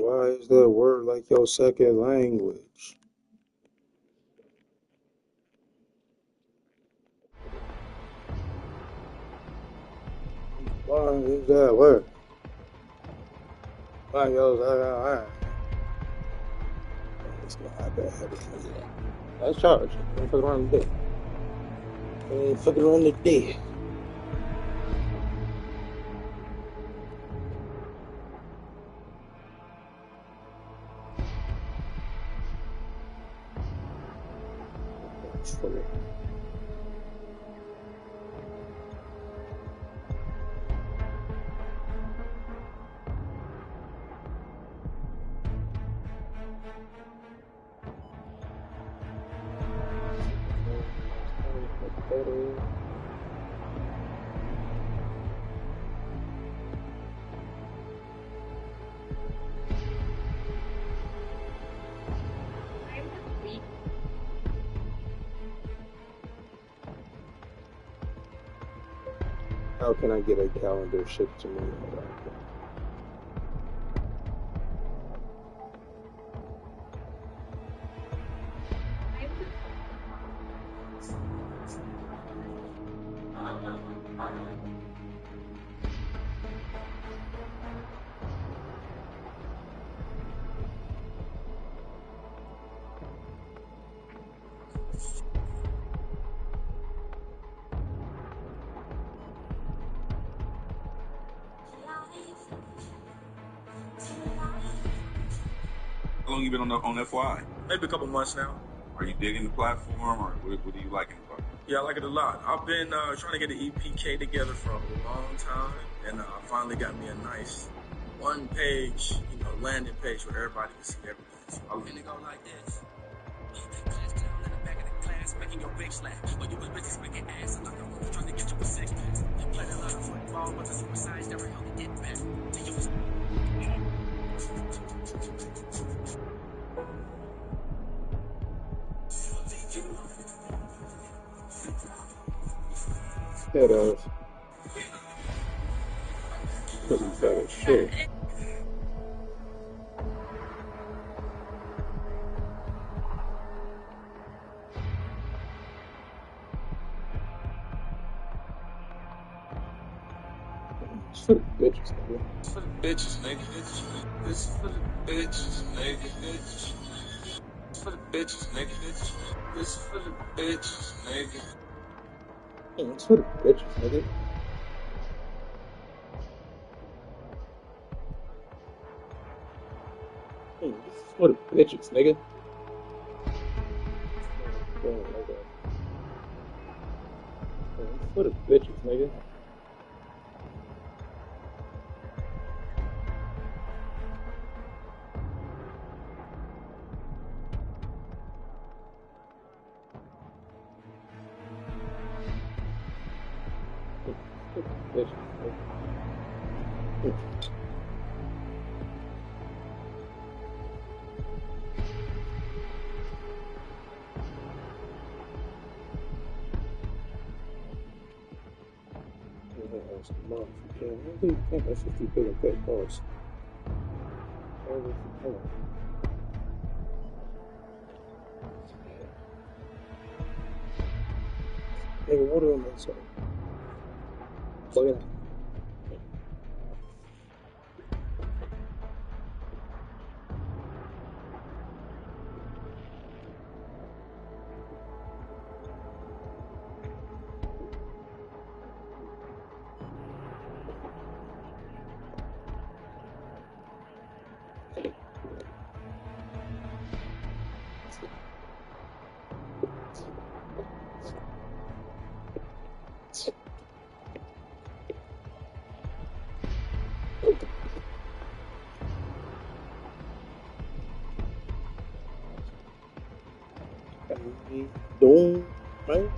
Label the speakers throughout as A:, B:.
A: why is that word like your second language? Why is that word like your second language? It's not bad. That's charged. Ain't fucking around the day. Ain't fucking around the day. How can I get a calendar shipped to me?
B: How long you been on FY?
C: Maybe a couple months now.
B: Are you digging the platform, or what do you like about it?
C: Yeah, I like it a lot. I've been trying to get the EPK together for a long time, and I finally got me a nice one-page, landing page where everybody can see everything. So I'm gonna go like this. Class clown in the back of the class, making your big slap. While you was busy smacking ass and like a wolf trying to get you a six-pack. Played a lot of football, but the super science never helped me get back to you.
A: That pretty fat as shit. It's for the bitches, nigga.
B: It's for the bitches, nigga. This is for the bitches, nigga. It's for the bitches, nigga. This is for the bitches, nigga.
A: It's for the bitches, nigga. This is for the bitches, nigga. It's for the bitches, nigga. That's 50 billion pay calls. Hey, water on that side. Plug it out. Doom, right?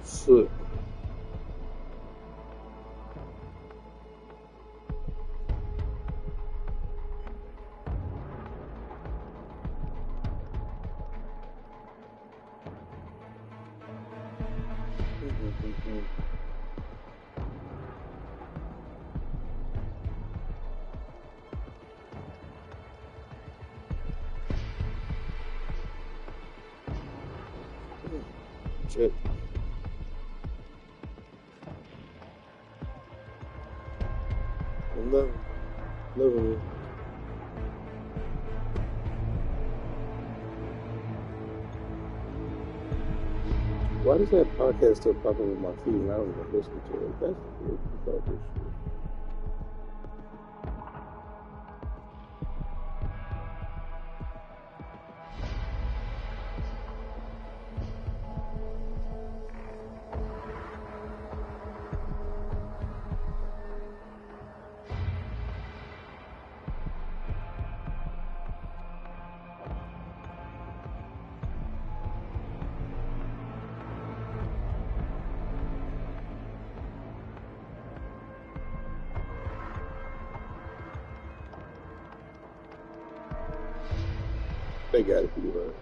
A: Shit. Shit. Loving it. Why does that podcast still pop up in my feed and I don't even listen to it? That's weird. Fuck this shit. They gotta be right.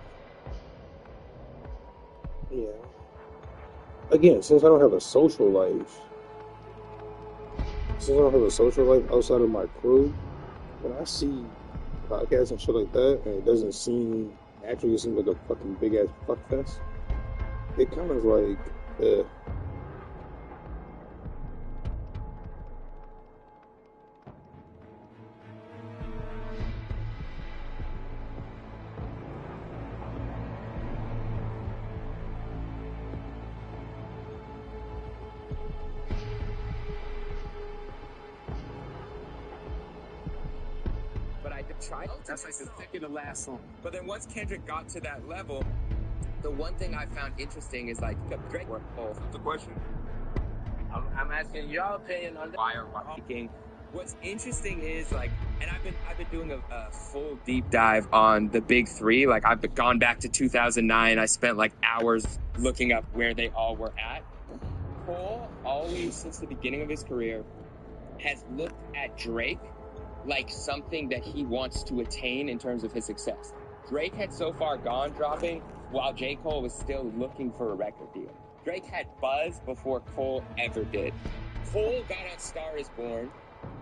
A: Yeah. Again, since I don't have a social life, outside of my crew, when I see podcasts and shit like that, and it doesn't seem natural, it seems like a fucking big ass fuck fest. It kind of like,
D: That's like the second to last song. But then once Kendrick got to that level, the one thing I found interesting is like Drake or Cole.
C: What's the question?
D: I'm asking your opinion on why or why. What's interesting is like, and I've been doing a full deep dive on the big three. Like I've gone back to 2009. I spent like hours looking up where they all were at. Cole always, since the beginning of his career, has looked at Drake like something that he wants to attain in terms of his success. Drake had so far gone dropping while J. Cole was still looking for a record deal. Drake had buzz before Cole ever did. Cole got on Star is Born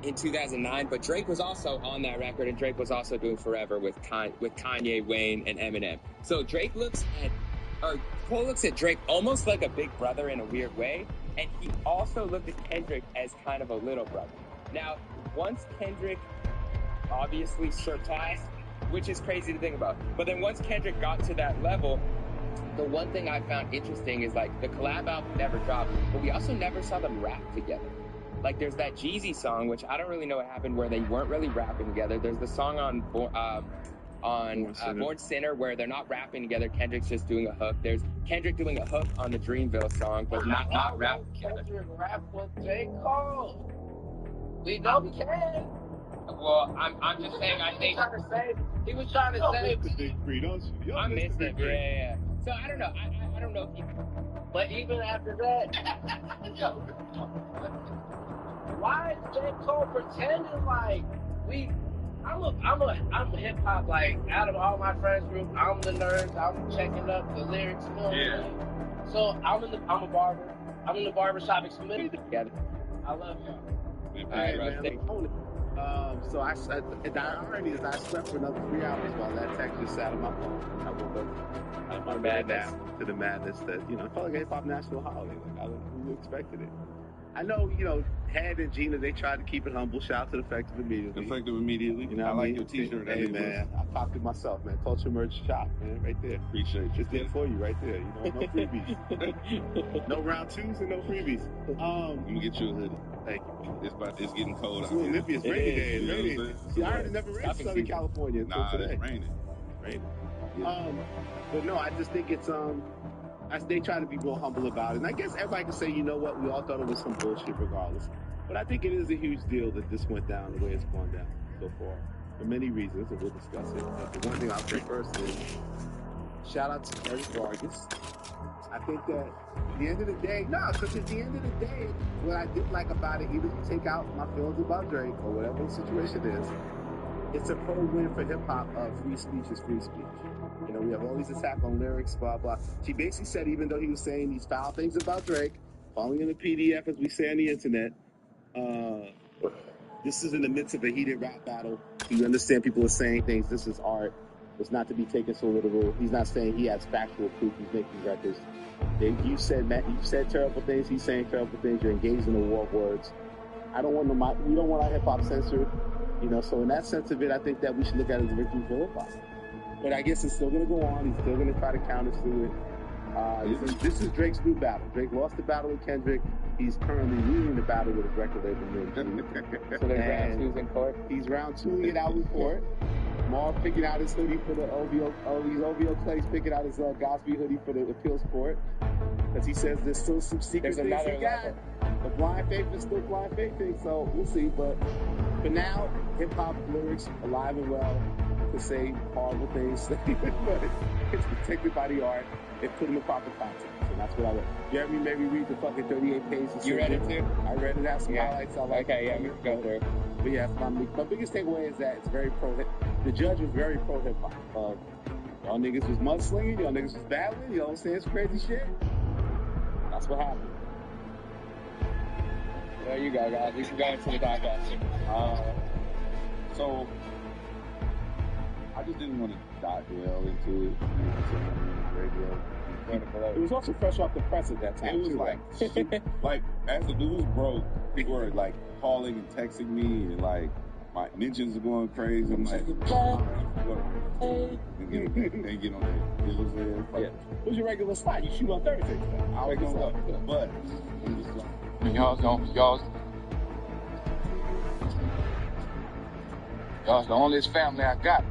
D: in 2009, but Drake was also on that record, and Drake was also doing Forever with Kanye, Wayne, and Eminem. So Cole looks at Drake almost like a big brother in a weird way, and he also looked at Kendrick as kind of a little brother. Now, once Kendrick obviously surpassed, which is crazy to think about, but then once Kendrick got to that level, the one thing I found interesting is like the collab album never dropped, but we also never saw them rap together. Like there's that Jeezy song, which I don't really know what happened, where they weren't really rapping together. There's the song on Born Sinner where they're not rapping together. Kendrick's just doing a hook. There's Kendrick doing a hook on the Dreamville song, but not rapping together.
E: Kendrick rap with J. Cole. We know we can.
D: Well, I'm just saying. I think
E: he was trying to save
F: the big three, don't you?
D: I missed it. Yeah. So I don't know. I don't know if he.
E: But even after that, why is J. Cole pretending like we? I'm hip hop. Like out of all my friends group, I'm the nerd. I'm checking up the lyrics. You know what I mean? So I'm a barber. I'm in the barbershop experimenting together. I love y'all.
F: All right, man. So the irony is I slept for another 3 hours while that text just sat on my phone. I woke up out of my madness to the madness that, it felt like a hip-hop national holiday. Like, who expected it? I know, Head and Gina, they tried to keep it humble. Shout out to the Effective Immediately.
G: Effective Immediately. I like your t-shirt.
F: Hey, man, I copped it myself, man. Culture Merch Shop, man, right there.
G: Appreciate you.
F: Just did it for you right there. No freebies. No round twos and no freebies.
G: Let me get you a hoodie.
F: Thank you.
G: It's getting cold out
F: here.
G: Olympia,
F: it's rainy day. It's raining. See, I already never rained in Southern California until today.
G: It's raining.
F: Yeah. But no, I just think it's they try to be real humble about it. And I guess everybody can say, you know what, we all thought it was some bullshit regardless. But I think it is a huge deal that this went down the way it's gone down so far. For many reasons, and we'll discuss it. But the one thing I'll say first is Shout out to Eric Vargas. I think that at the end of the day, because at the end of the day, what I did like about it, even if you take out my feelings about Drake or whatever the situation is, it's a pro win for hip hop of free speech is free speech. You know, we have all these attacks on lyrics, blah, blah. She basically said, even though he was saying these foul things about Drake, following in the PDF, as we say on the internet, this is in the midst of a heated rap battle. You understand people are saying things. This is art. It's not to be taken so literal. He's not saying he has factual proof. He's making records. You said terrible things. He's saying terrible things. You're engaged in a war of words. We don't want our hip hop censored. You know, so in that sense of it, I think that we should look at it as a victory for hip hop. But I guess it's still going to go on. He's still going to try to counter to it. This is Drake's new battle. Drake lost the battle with Kendrick. He's currently losing the battle with his record label.
D: So there's round 2's in court?
F: He's round 2 it out in court. Marv picking out his hoodie for the OVO Clay's picking out his Godspeed hoodie for the appeals court. Because he says there's still some secret things he got. The blind faith is still blind faith thing, so we'll see. But for now, hip-hop lyrics alive and well to say horrible things. But it's protected by the art. It put in the proper context. And that's what I read. Jeremy made me read the fucking 38 pages.
D: You read it too?
F: I read it. Have some highlights. I like.
D: Okay, yeah, we can go through.
F: But yeah, my biggest takeaway is that it's very pro. The judge was very pro hip hop. Y'all niggas was mudslinging. Y'all niggas was battling. Y'all saying some crazy shit. That's what happened.
D: There you go, guys. We can go into the podcast.
G: So I just didn't want to dwell into it. Radio.
F: It was also fresh off the press at that time.
G: It was like as the news broke, people were like calling and texting me, and like my mentions are going crazy. I'm like, and get on that. You know what I'm saying?
F: Yeah. What's your regular spot? You shoot on Thursday.
G: I was gonna go, but I'm just like,
H: Y'all's the only family I got.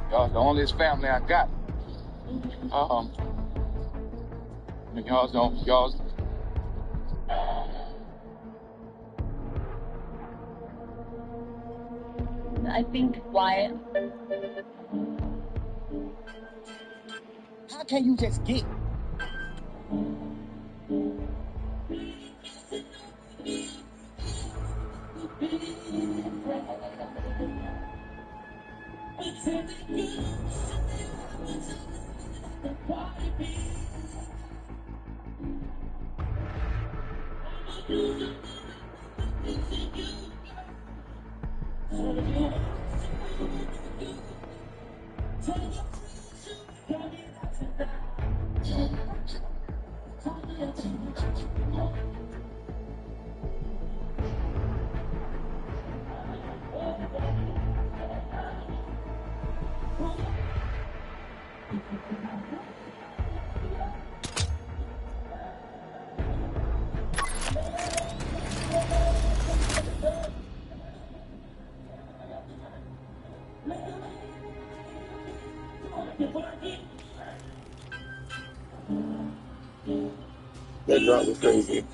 H: Y'all's the only family I got.
I: I think why.
H: How can you just get?
A: That drop was crazy.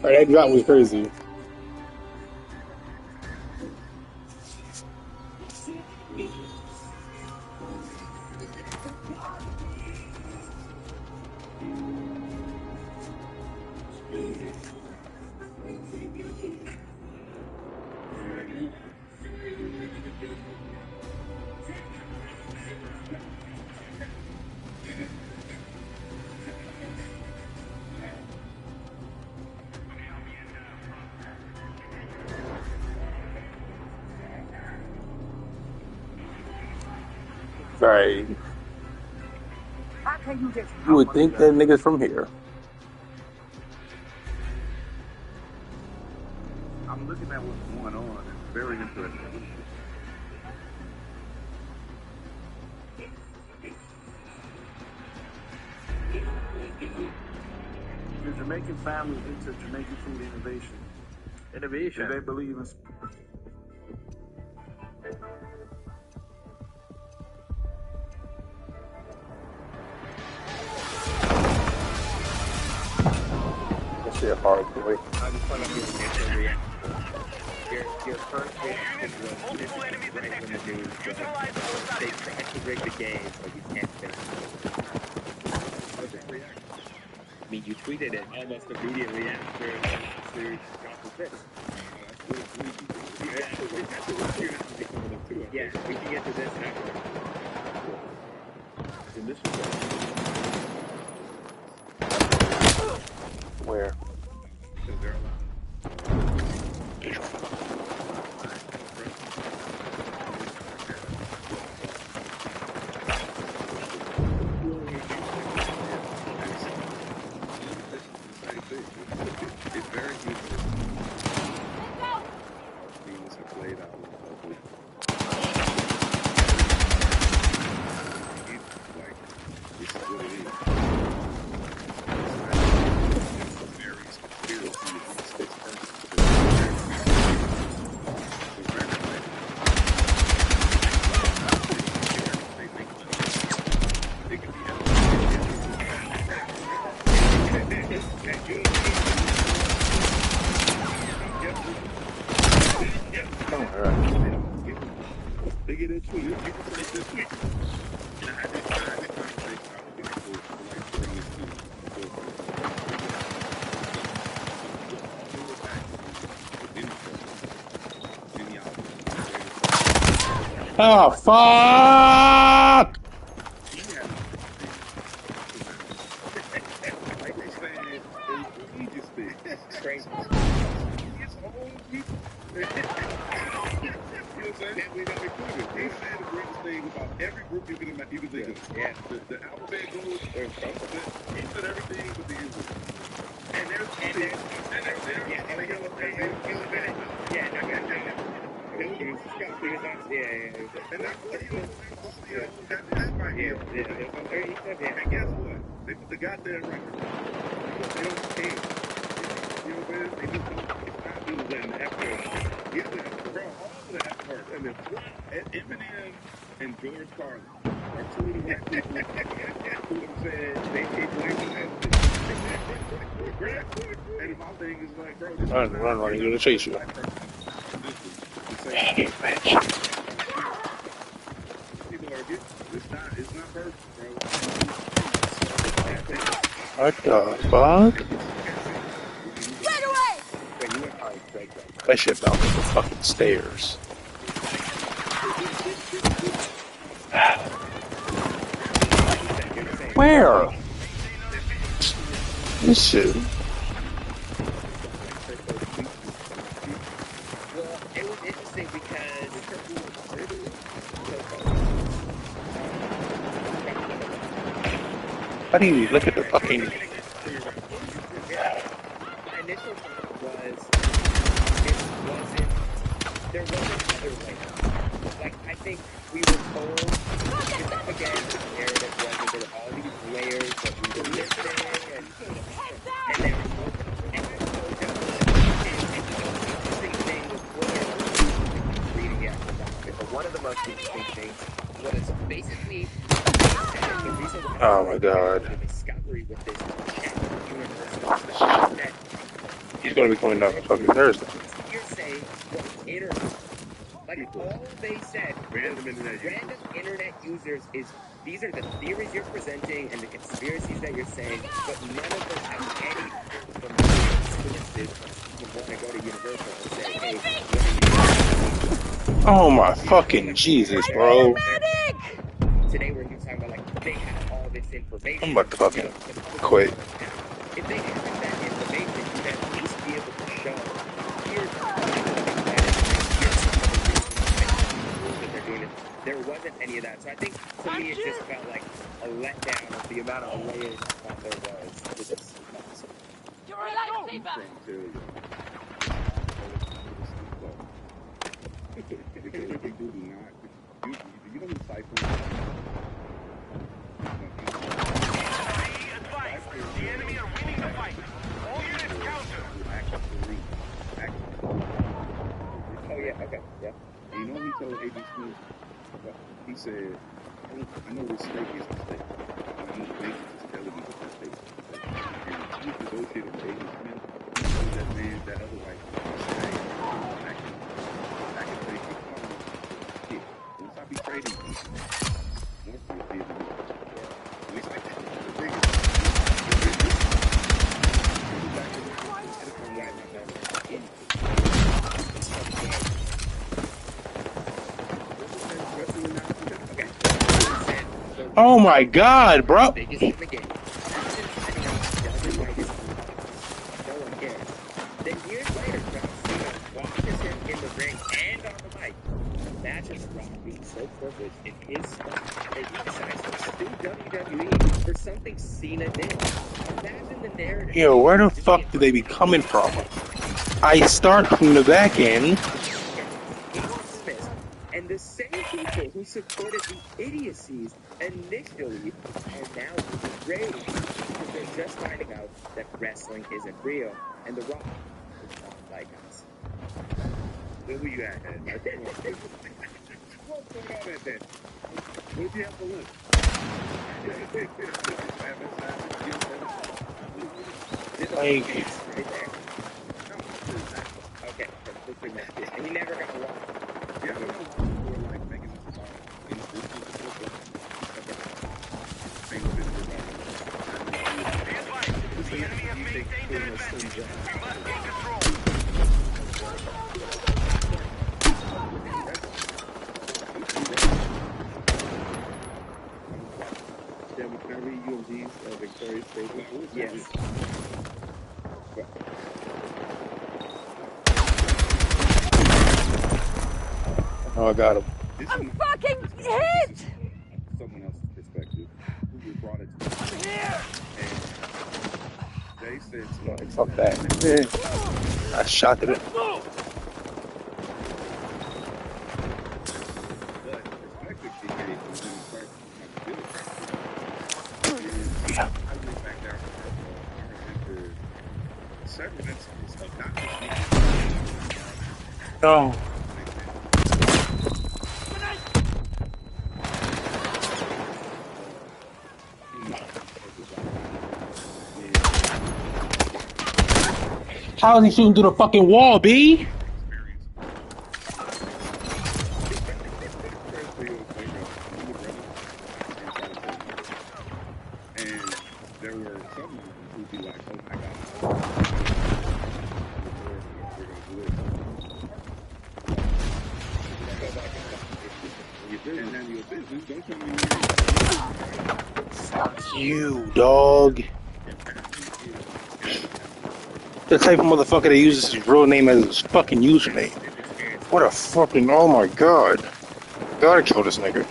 A: That drop was crazy. Right. You would think that nigga's from here.
G: I'm looking at what's going on. It's very interesting.
C: The Jamaican family into Jamaican food innovation. Innovation. They believe in.
A: That shit hard, boy.
D: I just want to get the reaction. your first hit was this is right when the news broke. They tried to rig the game, but you can't finish it. I mean, you tweeted it almost immediately after got the fix. Yeah, we can get to this after. And this
A: Where? Oh, fuck! Run, you're gonna chase you. Hey, bitch. What the fuck?
J: Get away!
A: That shit bounced up the fucking stairs. Where? This shit.
D: It was interesting because
A: How do you look at the fucking...
D: my initial thought was there wasn't other way. Like, I think we were told, again, the narrative was that there were all these layers that we were missing, and there was one of the most interesting things was basically the reason why
A: Oh my god.
D: the discovery with this universe that
A: He's gonna be coming down the fucking Thursday.
D: hearsay was internet. Like, all they said, random internet users is, these are the theories you're presenting and the conspiracies that you're saying, but none of them have any from witnesses who want to go to Universal and say, hey,
A: Oh my fucking Jesus, bro.
D: today we're talking about, like, they have all this information.
A: I'm about to fucking quit.
D: If they have that information, you should at least be able to show, here's that they're doing it. There wasn't any of that. So I think, to me, it just felt like a letdown of the amount of layers that there was.
J: You're a lifesaver!
D: Oh, yeah, okay, yeah.
G: You know, he told A.B. Smith, he said, I know this steak is a mistake. I know the basics is telling me that this steak is a mistake. And he negotiated with A.B. Smith, he told that man, that other white man,
A: Oh my god, bro.
D: Biggest in the game. No one cares. Then years later, John Cena watches him in the ring and on the mic. Imagine The Rock being so privileged in his spot that he decides to sue WWE for something Cena did. Imagine the narrative.
A: Yo, where the fuck do they be coming from? I start from the back end.
D: And the same people who supported the idiocies initially are now rage because they're just finding out that wrestling isn't real and The Rock is not like us.
F: Where were you at, Ed? What's going on at that? What did you have for lunch?
A: Like,
D: Okay, and he never got one.
F: Yeah, we're like making this about Victoria's State.
D: Yes.
A: oh, I got him.
J: I'm fucking hit!
F: Someone else's perspective. Who brought it to me. And they said,
A: Fuck that. I shot at it. Oh. How is he shooting through the fucking wall, B? Fuck you, dog. The type of motherfucker that uses his real name as his fucking username. What a fucking, oh my god. Gotta kill this nigga.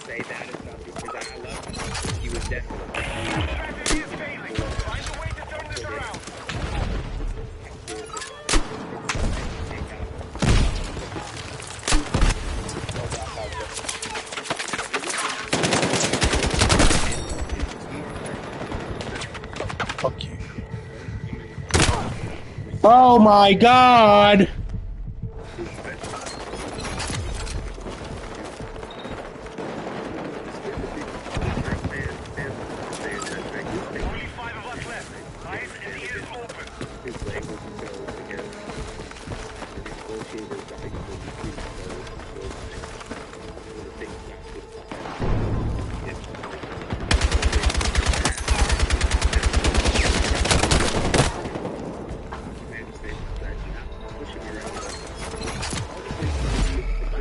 D: Say that is not because I love him. He was definitely.
A: Fuck you. Oh my god!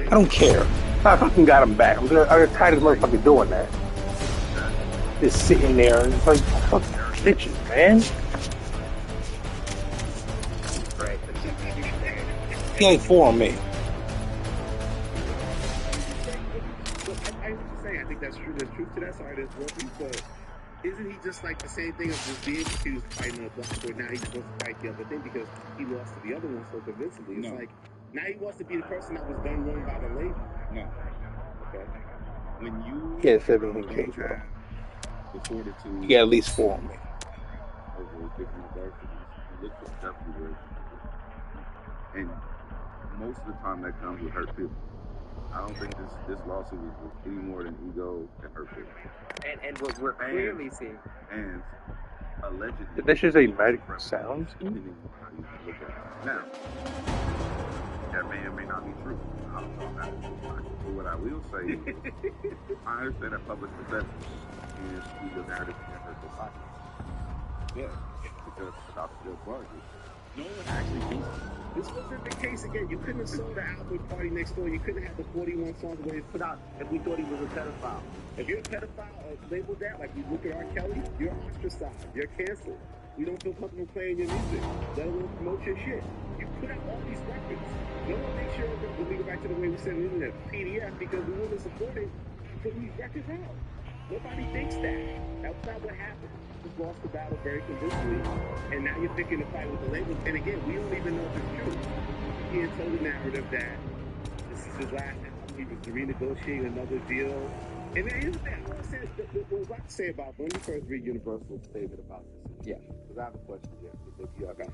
A: I don't care. I fucking got him back. I'm tired of this motherfucker doing that. Just sitting there and it's like, fuck bitches, man. He ain't for me.
F: I think that's true. There's truth to that side as well. But isn't he just like the same thing of just being confused fighting a block where now he's supposed to fight the other thing because he lost to the other one so convincingly? It's like now he wants to be the person that was done wrong by the lady.
G: No.
F: Okay.
G: When you
A: Yeah, 17K, bro.
G: the fortitude,
A: You got at least 4 on me.
G: over different adversities, you look for stuff where, and most of the time that comes with hurt feelings. I don't think this lawsuit is any more than ego and hurt feelings.
D: And what we're clearly seeing.
G: And allegedly,
A: Did this just a magic sound?
G: depending on how you look at it. Now, that may or may not be true. I don't know that. But what I will say is, I understand that public perception is through the narrative and hurt society.
F: Yeah.
G: Without the bargain.
F: No one actually beats it. This wasn't the case again. You couldn't have sold the album Party Next Door. You couldn't have the 41 songs where he put out if we thought he was a pedophile. If you're a pedophile or labeled that, like you look at R. Kelly, you're ostracized. You're canceled. We don't feel comfortable playing your music, let alone promote your shit. You put out all these records. No one makes sure that when we go back to the way we said on the internet, PDF, because we wouldn't support it, putting these records out. Nobody thinks that. That's not what happened. Just lost the battle very convincingly, and now you're picking a fight with the label. And again, we don't even know if it's true. He had told the narrative that this is his last album. He was renegotiating another deal. And then here's the thing. I want to say what I want to say about. Let me first read Universal's statement about this.
D: Yeah.
F: Because I have a question here. Okay.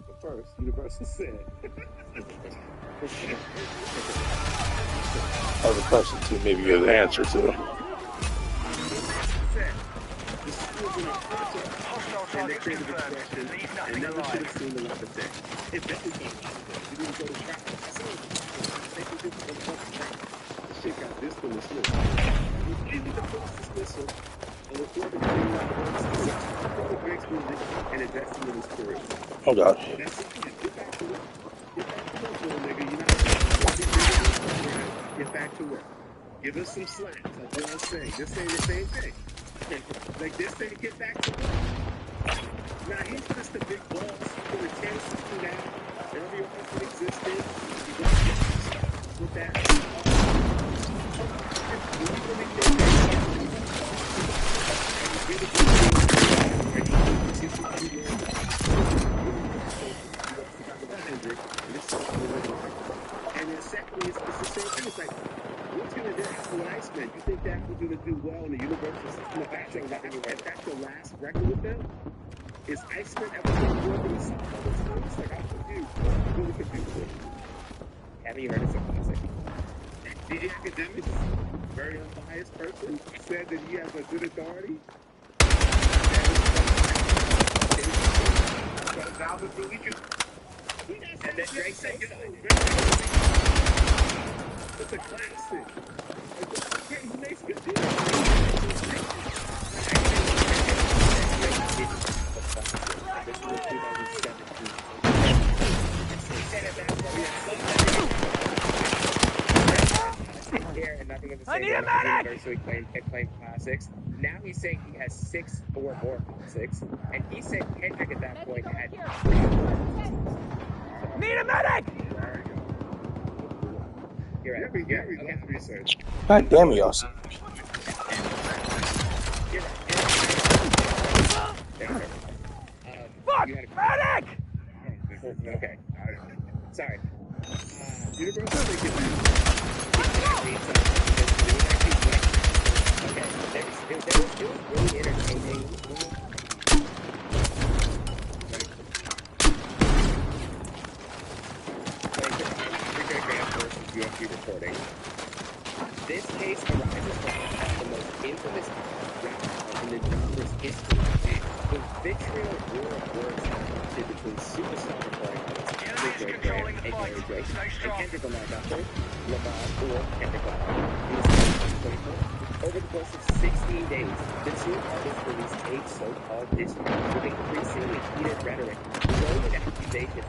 F: But first, Universal said.
A: I have a question too, maybe get an answer to.
K: Hostile target confirmed. Leave nothing alive.
F: If that is you didn't go to practice. This shit got this one dismissed. He was the first dismissal and recorded the Greg's music and investing in his career.
A: Oh God.
F: That's it. Get back to work. Get back to work, little nigga. You're not get back to work. Give us some slaps. That's what I'm saying. This ain't the same thing. Like this thing, get back to work. Now he's just the big boss for the chance to do that. Every office existed. He got with that. And then secondly, it's the same thing. It's like, what's going to happen with Iceman? You think that was going to do well in the Universal system? If that's your last record with them? Is Iceman ever going to work in the South Other times? Like, I'm confused. I'm really confused.
D: Haven't you heard it's a classic?
F: The academic, very unbiased person, said that he has a good authority. And then Drake said, you know, it's a classic. Okay, he makes good
D: I need a medic! So he claimed classics. Now he's saying he has 6 or more classics, and he said Kendrick at that point had. Need a medic! You're right. Yeah, we got research.
A: God damn it, y'all.
D: Fuck! Medic! Okay. Sorry. It was really entertaining. UFC reporting. This case arises from the most infamous round in the genre's history. The vitriol war of words erupted between superstar reporting artists Drake Graham, aka Drake, and Kendrick Lamar or Kendrick Lamar. Over the course of 16 days, the two artists released 8 so-called diss tracks with increasingly heated rhetoric, loaded accusations,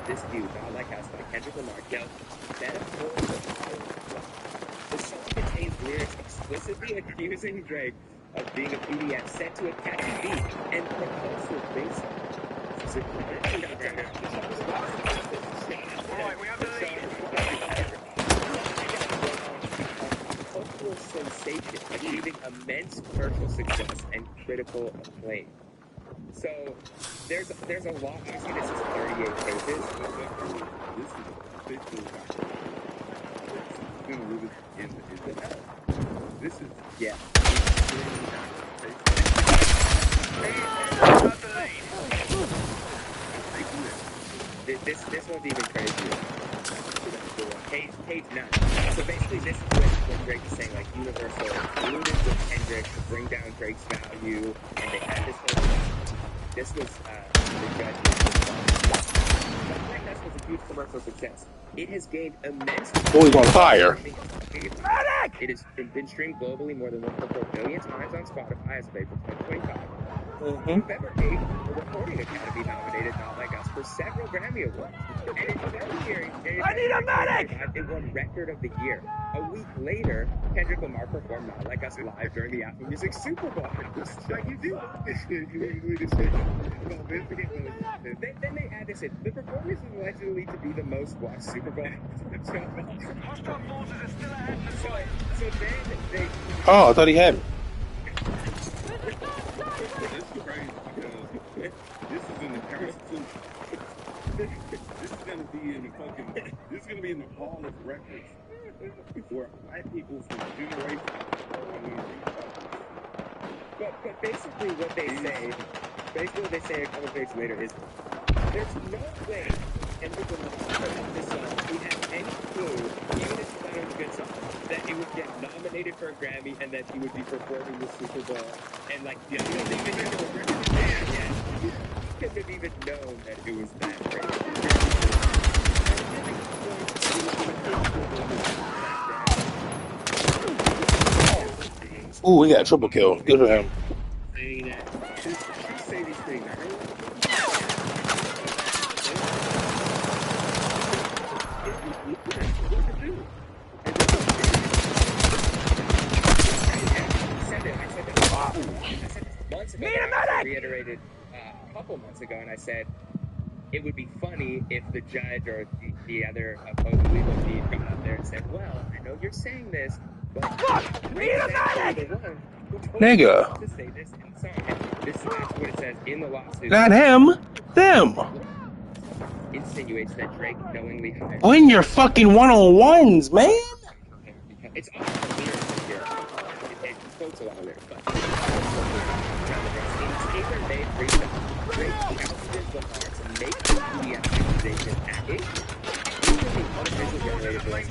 D: this view, Godlike House by Kendrick Lamar, dealt metaphorical power. The song contains lyrics explicitly accusing Drake of being a PDF set to a catchy beat and propulsive bass.
K: Right, we have the lead.
D: Cultural sensation, achieving immense commercial success and critical acclaim. So there's a lot. Obviously, this is 38 pages.
F: This is
D: yeah. This one's even crazier. Page 9. So basically, this is what Drake is saying. Like Universal colluded with Kendrick to bring down Drake's value, and they had this whole. This was the judge. That was a huge commercial success. It has gained immense.
A: Oh, he's on fire.
D: It has been streamed globally more than 1.4 billion times on Spotify as of April 2025. November 8th, the Recording Academy nominated Not Like Us for several Grammy Awards. And in February,
J: I need a medic!
D: it won Record of the Year. A week later, Kendrick Lamar performed Not Like Us live during the Apple Music Super Bowl. Like you do. Then they add this in. The performance is allegedly to be the most watched Super Bowl.
K: Hostile forces are still ahead in the fight.
D: So then they...
A: Oh, I thought he had it.
G: It's crazy because this is in the Constitution. This is gonna be in the fucking. This is gonna be in the Hall of Records, where white people from generations are gonna read about this.
D: But basically what they say a couple pages later is there's no way Kendrick Lamar of this song he has any clue, even if it's not a good song, that it would get nominated for a Grammy and that he would be performing the Super Bowl and like he couldn't have even known that it was that great.
A: Ooh, he got a triple kill. Good for him.
G: Say these things.
D: I reiterated a couple months ago, and I said it would be funny if the judge or the other opposing legal team got out there and said, "Well, I know you're saying this, but
J: need a medic!"
A: Nigga.
D: To say this in the song. And this is what it says in the lawsuit.
A: Not him. Them.
D: Insinuates that Drake knowingly hired.
A: Win your fucking one-on-ones, man.
D: It's all the lyrics here. It quotes a lot of lyrics, but in tailor-made freestyle, Drake challenges Lamar to make the accusation at it. Even the unofficial generated voice.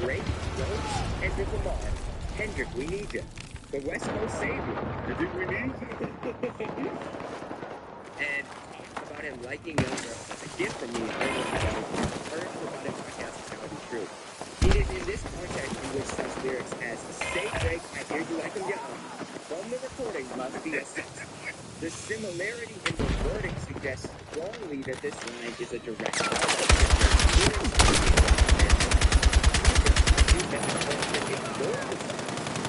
D: Drake, Jones, Kendrick Lamar. Kendrick, we need you. The West Coast savior.
G: Kendrick, we need you.
D: And about him liking young girls as a gift from me, I heard about his podcast is how it is true. It is in this context in which such lyrics as "Say Drake, I hear you like him young" from the recording must be assessed. The similarity in the wording suggests strongly that this line is a direct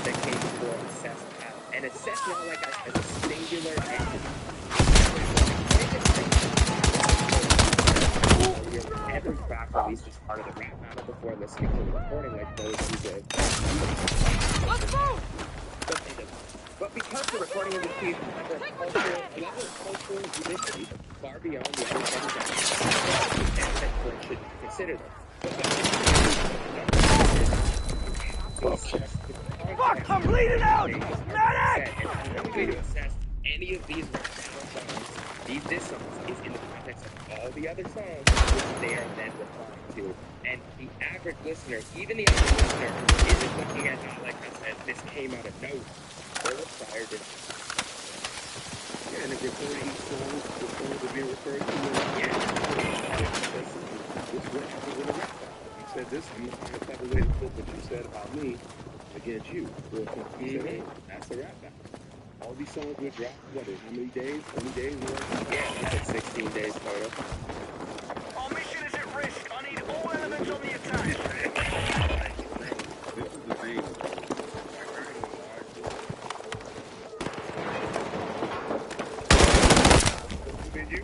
D: that came before assessed and assessed not like as a singular entity. Every track released as part of the rap battle before listening to the recording like those who did. But because the recording is achieved a level of cultural unicity far beyond the other things that should consider them.
J: Fuck, I'm bleeding out! Medic!
D: To assess any of these rap battle songs, this song is in the context of all the other songs which they are then referring to. And the average listener, even the average listener, isn't looking at Not Like Us as this came out of nowhere. They're required to.
G: Yeah, and if recording each song, the songs are being referred to.
D: Yeah.
G: This is what happened with a rap battle. You said this, I'm going to find a type of way to put what you said about me against you. That's a rap battle. All these songs were dropped, what, in how many days? 20 days?
D: Yeah, 16 days total.
K: Our mission is at risk. I need all elements on the attack.
G: This is the thing.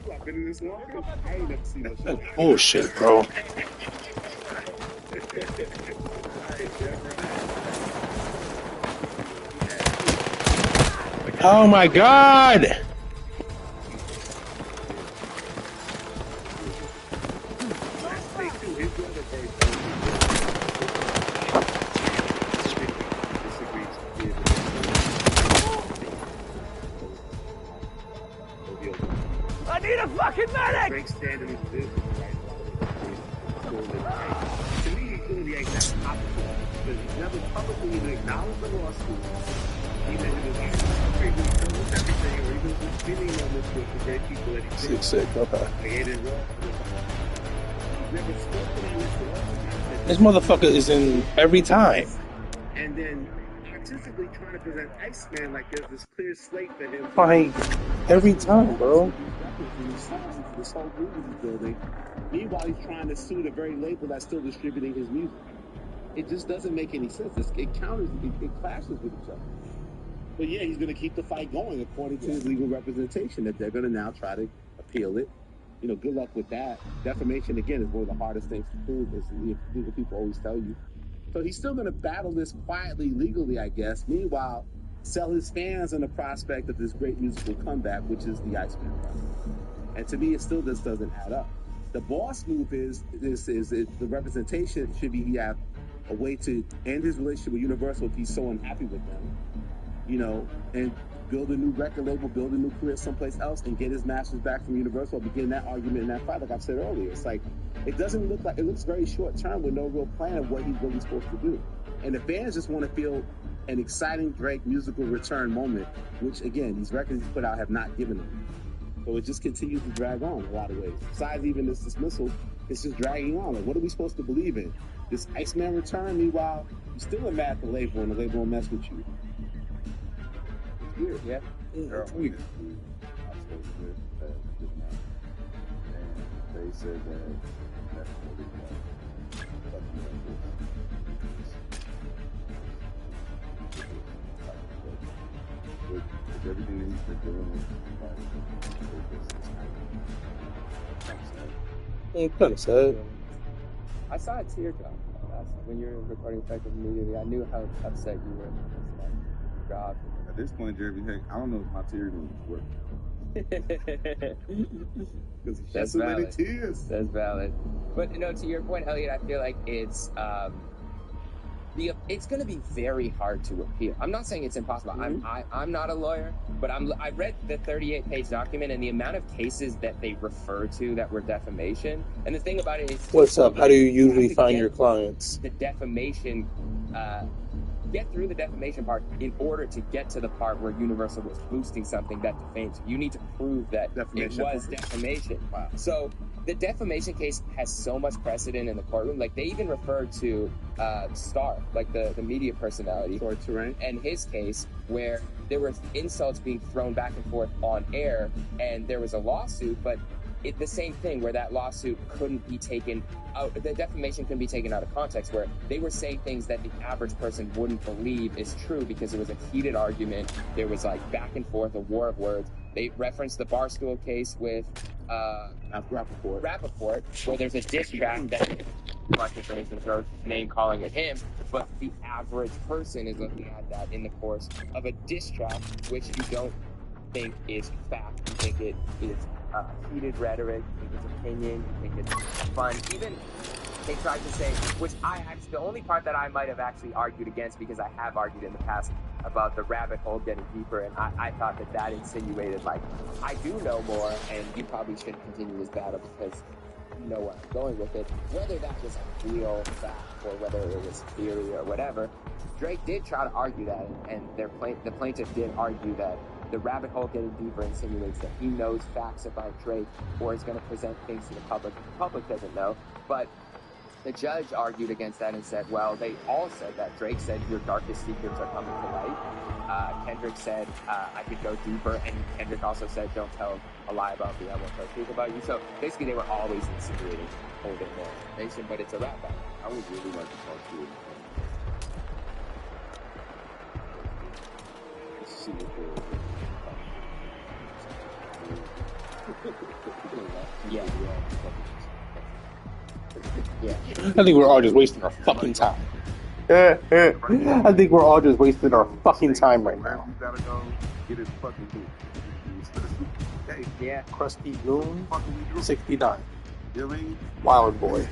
G: I've been in this long. I ain't never seen no shit.
A: That's bullshit, bro. Oh my God!
J: I need a fucking medic!
G: Drake standing in this right. To me, he's doing the exact opposite. Because he's never publicly even acknowledged the lawsuit. Even in his everything, or even just feeling on this with the great people that he's
A: Sick, okay.
G: Like, it is wrong.
F: never spoken in this world.
A: This motherfucker is in every time.
F: And then artistically trying to present Iceman like there's this clear slate for him.
A: Like, every time, bro.
F: This whole movie he's building. Meanwhile, he's trying to sue the very label that's still distributing his music. It just doesn't make any sense. It clashes with each other. But yeah, he's going to keep the fight going according to his legal representation that they're going to now try to appeal it. You know, good luck with that. Defamation, again, is one of the hardest things to prove, as legal people always tell you. So he's still going to battle this quietly, legally, I guess. Meanwhile, sell his fans on the prospect of this great musical comeback, which is the Iceman project. And to me, it still just doesn't add up. The boss move is the representation should be he have a way to end his relationship with Universal if he's so unhappy with them, you know, and build a new record label, build a new career someplace else, and get his masters back from Universal, begin that argument and that fight, like I've said earlier. It's like, it doesn't look like, it looks very short term with no real plan of what he's really supposed to do. And the fans just want to feel an exciting Drake musical return moment, which, again, these records he's put out have not given them. So it just continues to drag on in a lot of ways. Besides even this dismissal, it's just dragging on. Like, what are we supposed to believe in? This Iceman return, meanwhile, you're still mad at the label, and the label won't mess with you.
D: Weird. Yeah.
G: It's weird. I spoke with just now, and they said that that's what it was. With everything that he's been doing,
A: It's kind of sad.
D: I saw a teardrop when you were recording effective immediately. I knew how upset you were. God.
G: At this point, Jeremy, heck, I don't know if my tears work. Because he shed so many tears.
D: That's valid. But you know, to your point, Elliot, I feel like it's going to be very hard to appeal. I'm not saying it's impossible. Mm-hmm. I'm not a lawyer, but I read the 38-page document and the amount of cases that they refer to that were defamation. And the thing about it is,
A: what's up? How do you usually find your clients?
D: The defamation. Get through the defamation part in order to get to the part where Universal was boosting something that defames you. You need to prove that it was defamation. Wow. So the defamation case has so much precedent in the courtroom. Like, they even referred to Star, like the media personality, and his case where there were insults being thrown back and forth on air, and there was a lawsuit, but the same thing where that lawsuit couldn't be taken out, the defamation couldn't be taken out of context, where they were saying things that the average person wouldn't believe is true because it was a heated argument. There was like back and forth, a war of words. They referenced the Barstool case with Rappaport, where there's a diss track that, for instance, throws name calling at him, but the average person is looking at that in the course of a diss track, which you don't think is fact. You think it is heated rhetoric, you think it's opinion, you think it's fun. Even they tried to say, which the only part that I might have actually argued against, because I have argued in the past about the rabbit hole getting deeper, and I thought that insinuated, like, I do know more, and you probably shouldn't continue this battle because you know where I'm going with it. Whether that was a real fact or whether it was theory or whatever, Drake did try to argue that, and the plaintiff did argue that the rabbit hole getting deeper insinuates that he knows facts about Drake or is going to present things to the public that the public doesn't know. But the judge argued against that and said, well, they all said that. Drake said, your darkest secrets are coming to light. Kendrick said, I could go deeper. And Kendrick also said, don't tell a lie about me. I won't tell the truth about you. So basically, they were always insinuating a whole bit more information, but it's a rap battle.
G: I would really like to talk to you. Let's see what
D: Yeah.
A: I think we're all just wasting our fucking time. I think we're all just wasting our fucking time right now.
G: You gotta go get his fucking food. Hey,
D: yeah.
A: Krusty Goon, 69.
G: You know what I mean?
A: Wild Boy.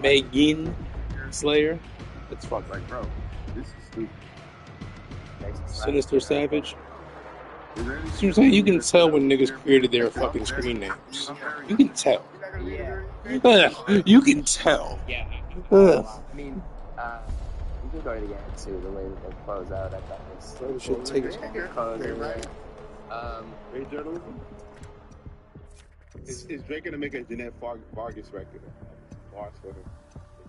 A: Megan Slayer. It's fucking
G: like, bro, this is stupid.
A: Sinister Savage. So you can tell when niggas created their fucking screen names. You can tell.
D: Yeah.
A: You can tell.
D: Yeah. I mean, you can go to the end too, the way that they close out. I thought it was
A: should take it.
D: journalism.
F: Is Drake gonna make a Jeanette Vargas record? Bars for her.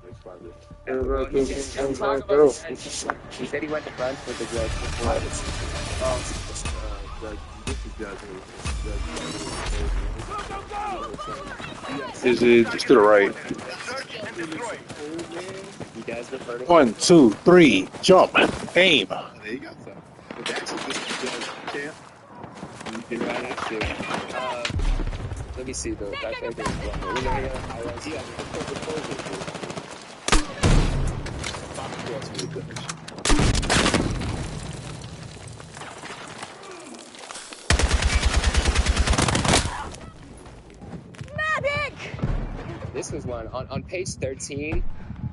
F: Drake's probably.
D: Well, he said he went to brunch with the judge before.
A: Is it just to the right?
D: He does refer to
A: 1, 2, 3, jump, aim.
F: There you go, son. But that's just the judge champ. You can run that shit.
D: Let me see though. I think there's one more.
J: Medic!
D: This was one on page 13.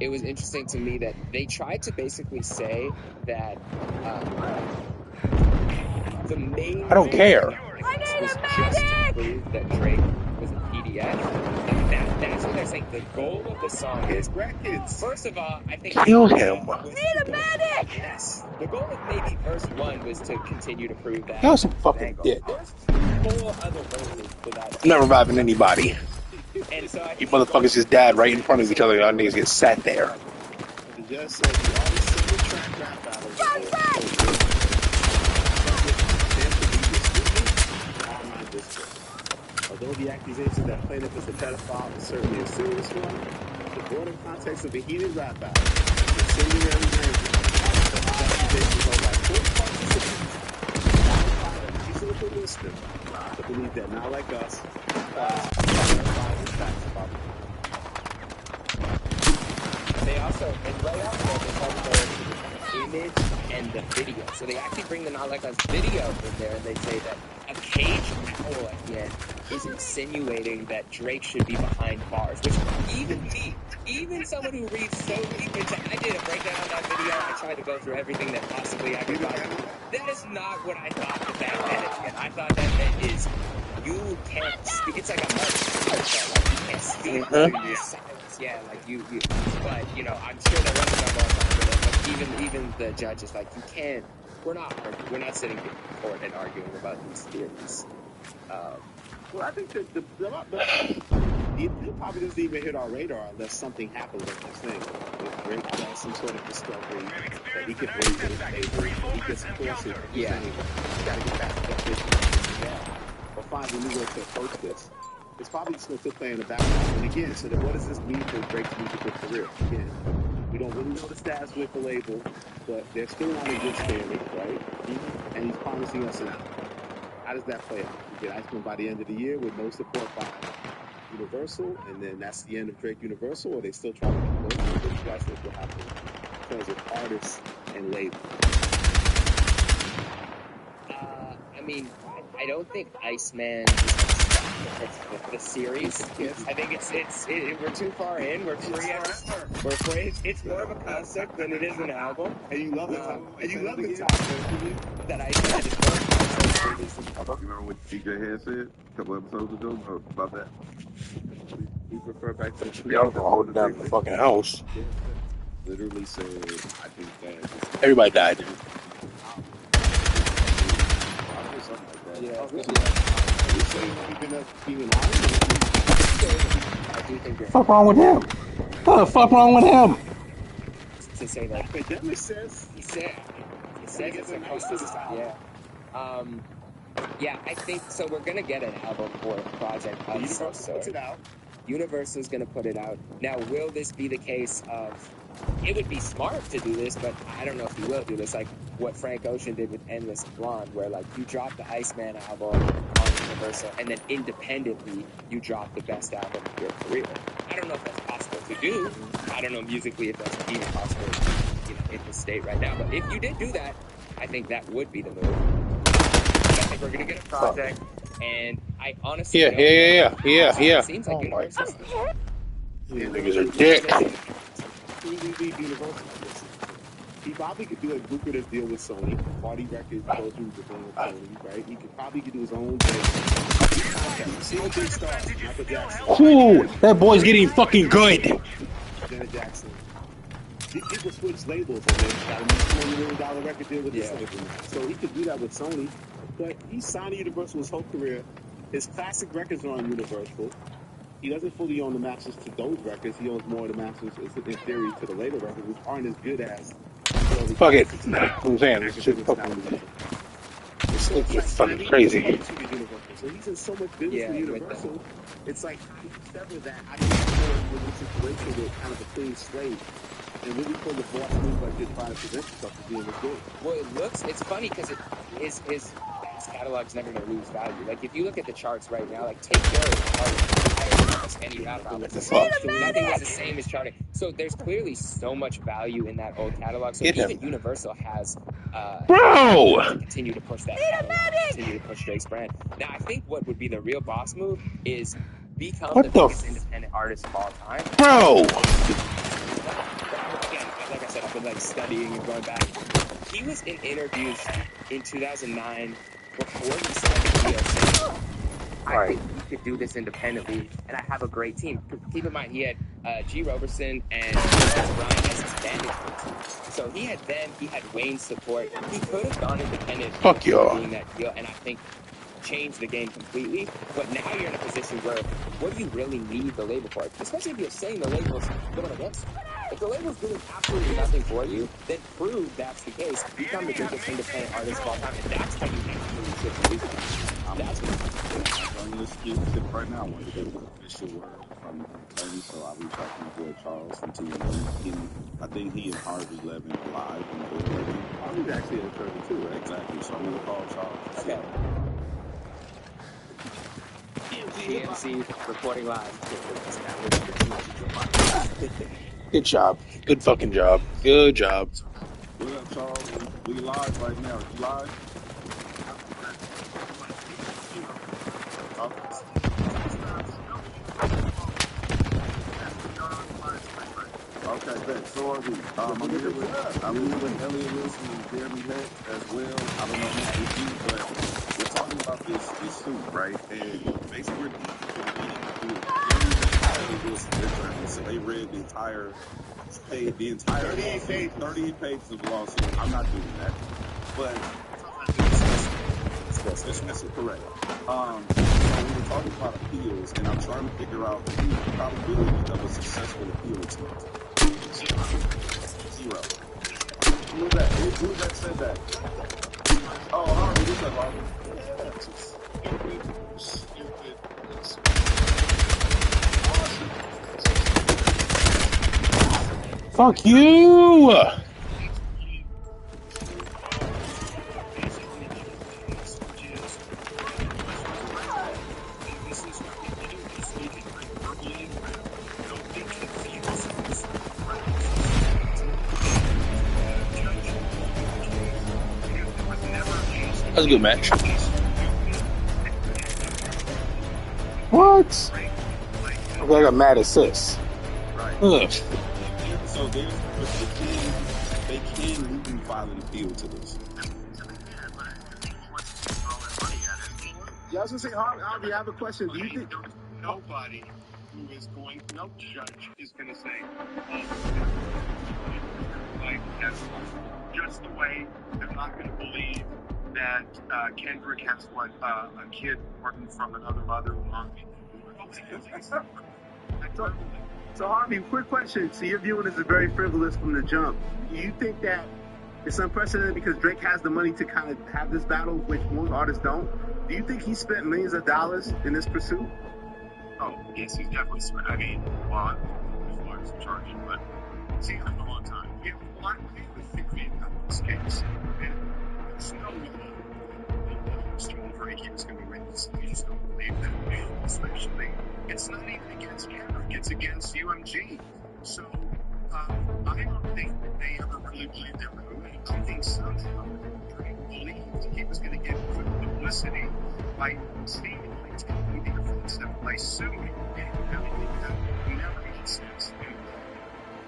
D: It was interesting to me that they tried to basically say that the main.
A: I don't care.
J: I need
D: was
J: a
D: just to
J: medic!
D: prove that Drake was a PDF. That's what they're saying. The goal of the song is
F: brackets.
D: First of all, I think
A: Kill him.
J: Need a medic!
D: Yes. The goal of maybe verse 1 was to continue to prove that.
A: That was some fucking dick.
D: There's 4 other verses for that.
A: I'm not reviving anybody.
D: And so
A: You motherfuckers just died right in front of each other. Y'all niggas get sat there.
F: The judge said the artist single track rap battles. Although the accusation that plaintiff is a pedophile is certainly a serious one, the broader context of a heated rap battle, incendiary language, the accusations are like 4 participants, qualified a reasonable listener to believe that not like us,
D: they also, and right after that, they talk about the image and the video. So they actually bring the Not Like Us video in there, and they say that a cage owl at the end is insinuating that Drake should be behind bars, which even someone who reads so deep into, I did a breakdown on that video, I tried to go through everything that possibly I could find. That is not what I thought that meant. I thought that meant is, you can't speak, it's like a march, like you can't speak in silence, yeah, like you, but, you know, I'm sure there wasn't a more confident, but even the judge is like, you can't, we're not sitting in court and arguing about these theories.
F: Well, I think that the probably doesn't even hit our radar unless something happens like this thing. If Drake has some sort of discovery that he can bring to the table, he gets forced it.
D: Yeah.
F: You gotta get back to that vision. Yeah. Or find a new way to approach this. It's probably just going to play in the background. And again, so then what does this mean for Drake's musical career? Again, we don't really know the stats with the label, but they're still on a good standing, right? And he's promising us an album. How does that play out? We get Iceman by the end of the year with no support by Universal, and then that's the end of Drake Universal, or they still trying to make work? What do you guys think will happen in terms of artists and label?
D: I mean, I don't think Iceman the series. Yes. I think it's we're too far in. We're free. It's more of a concept than it is an album.
F: And you love it.
D: And you love the topic that Iceman is more of a concept.
G: You remember what DJ Head said a couple episodes ago about that?
F: We refer back to
A: Y'all gonna hold it down in the fucking house.
F: Literally said, I think that
A: Everybody died. Fuck wrong with him? What the fuck wrong with him?
D: To say that.
F: Academic says
D: He says it's supposed to stop. Yeah. Yeah, I think so. We're gonna get an album for Project of
F: Universal
D: some
F: puts
D: sort.
F: it out.
D: Universal's gonna put it out. Now, will this be the case of? It would be smart to do this, but I don't know if he will do this. Like what Frank Ocean did with Endless Blonde, where like you drop the Iceman album on Universal, and then independently you drop the best album of your career. I don't know if that's possible to do. I don't know musically if that's even possible, in this state right now. But if you did do that, I think that would be the move. I think we're gonna get a project, and I honestly
A: Yeah.
D: It seems like Universal.
A: These niggas are dick.
F: Universal. He probably could do a lucrative deal with Sony. Party Records told you to go with Sony, right? He could probably do his own thing. See what big stars, Michael Jackson.
A: Ooh, that boy's getting fucking good.
F: Janet Jackson. People switch labels and then got a $20 million record deal with this label. So he could do that with Sony, but he signed to Universal his whole career. His classic records are on Universal. He doesn't fully own the masters to those records. He owns more of the masters, in theory, to the later records, which aren't as good as.
A: Fuck it. I'm saying this shit fucking. This nigga is fucking crazy.
F: So he's in so much business with Universal. It's like, how do you sever that? How do you go with a situation with kind of a clean slate and really pull the boss move like this by present yourself to being this good?
D: Well, it's funny because his catalog's never going to lose value. Like, if you look at the charts right now, like, Take Care is higher than almost any rap album. Nothing is the same as charting. So there's clearly so much value in that old catalog. So even Universal has to continue to push that catalog, continue to push Drake's brand. Now, I think what would be the real boss move is become the biggest independent artist of all time. Again, like I said, I've been like studying and going back. He was in interviews in 2009 before he signed the deal saying, I think we could do this independently, and I have a great team. Keep in mind, he had G. Roberson and Brian as his management. So he had them, he had Wayne's support. He could have gone independent doing that deal, and I think changed the game completely. But now you're in a position where, what do you really need the label for? Especially if you're saying the label's going against you. If the label's doing absolutely nothing for you, then prove that's the case. Become the biggest independent artist of all time, and that's how you actually should produce it. That's what
G: I'm going to skip right now. I want to get an official word from Tony, so I'll reach out to my boy Charles from TNT. I think he and Harvey Levin are live on the air.
F: Harvey's actually in 32, right?
G: Exactly. So I'm going to call Charles.
D: Okay. TNC reporting live.
A: Good job. Good fucking job. Good job.
G: What up, Charles? We live right now. You live? Okay, bet. So are we. I'm here with Elliot Wilson and Jeremy Heck as well. I don't know who's with you, but we're talking about this suit, right? And basically, so they read the entire 38 pages of the lawsuit. I'm not doing that, but that's correct. So we were talking about appeals, and I'm trying to figure out the probability of a successful appeal attempt. Zero. Who that said that? Oh, Harvey, who's that, Harvey?
A: Fuck you! That was a good match. What? I got mad assists.
G: Right.
A: Ugh.
G: So they can legally file an appeal to this.
F: Yeah, I was gonna say, Harvey, I have a question. Do you think
L: nobody who is going, no judge is gonna say, like that's just the way they're not gonna believe that Kendrick has a kid working from another mother.
F: So Harvey, quick question. So your viewing is very frivolous from the jump. Do you think that it's unprecedented because Drake has the money to kind of have this battle, which most artists don't? Do you think he spent millions of dollars in this pursuit?
L: Oh, yes, he's definitely spent. I mean, well, I don't know his lawyers are charging, but see, for a long time. We have a lot of theory about this case. And there's no way that Mr. Drake is going to win this. You just don't believe that. Especially, it's not even against Kendrick, it's against UMG. So, I don't think that they ever really believed they were going to win. I think somehow Drake believed he was going to get good publicity by seemingly taking the offensive by suing. And I think that never made sense.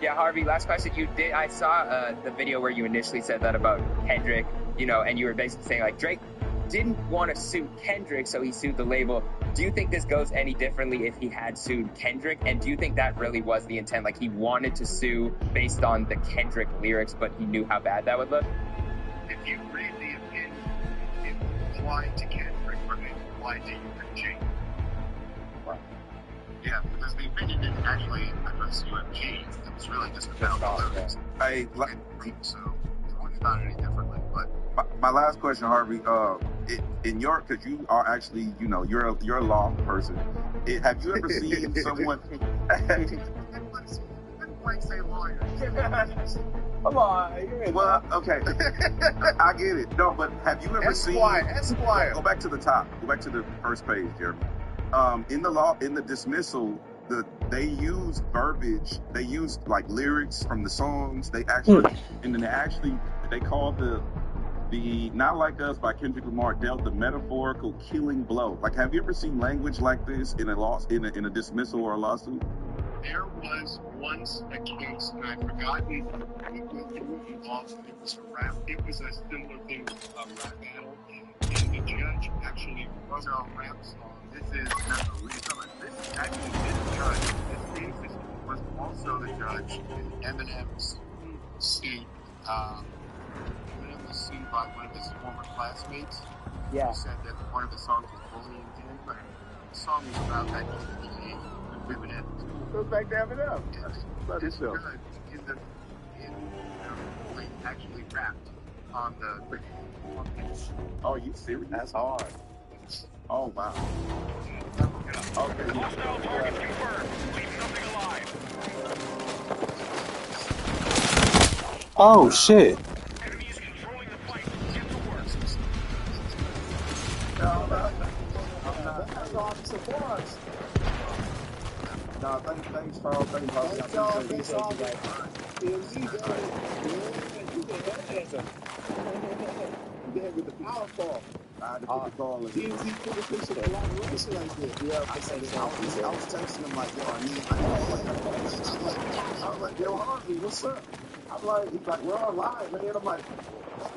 D: Yeah, Harvey, last question. I saw the video where you initially said that about Kendrick, and you were basically saying, like, Drake didn't want to sue Kendrick, so he sued the label. Do you think this goes any differently if he had sued Kendrick? And do you think that really was the intent? Like, he wanted to sue based on the Kendrick lyrics, but he knew how bad that would look?
L: If you read the opinion, it applied to Kendrick, but it idea you could change. Yeah, because the opinion didn't actually address UMG. It was really just about the lyrics.
G: Hey,
L: So it wouldn't have done any differently. But
G: my last question, Harvey. In your, because you are actually, you know, you're a law person. Have you ever seen someone?
L: Didn't quite say lawyer.
C: Come on.
G: Well, okay, I get it. No, but have you ever seen?
L: Esquire.
G: Go back to the top. Go back to the first page, Jeremy. In the dismissal, they use verbiage. They use like lyrics from the songs. They actually, and then they call the Not Like Us by Kendrick Lamar dealt the metaphorical killing blow. Like, have you ever seen language like this in a dismissal or a lawsuit?
L: There was once a case, and I've forgotten what involved. It was a rap. It was a similar thing with a rap battle, and the judge actually wrote a rap song. This is actually this judge. This case was also the judge in Eminem's suit. Eminem was sued by one of his former classmates.
D: Yeah.
L: Who said that one of the songs was bullying him, but the song was about that he bullying women at school.
F: Goes back to Eminem.
L: This judge in the ruling actually rapped on the.
G: Oh, you serious?
F: That's hard.
G: Oh wow. Okay.
K: Hostile target confirmed. Leave nothing alive.
A: Oh shit.
K: Enemy is controlling the fight. Get to work.
F: That's awesome for us.
G: No, thanks, Carl. Thanks, Harvey.
F: Thanks, y'all. Thanks, all. TMZ, you did with the power fall.
G: I had to put the call in.
F: TMZ put a picture of collaboration like this. Yeah, I was texting him like, yo, I was like, yo, Harvey, what's up? I'm like, he's like, we're all live, man. I'm like,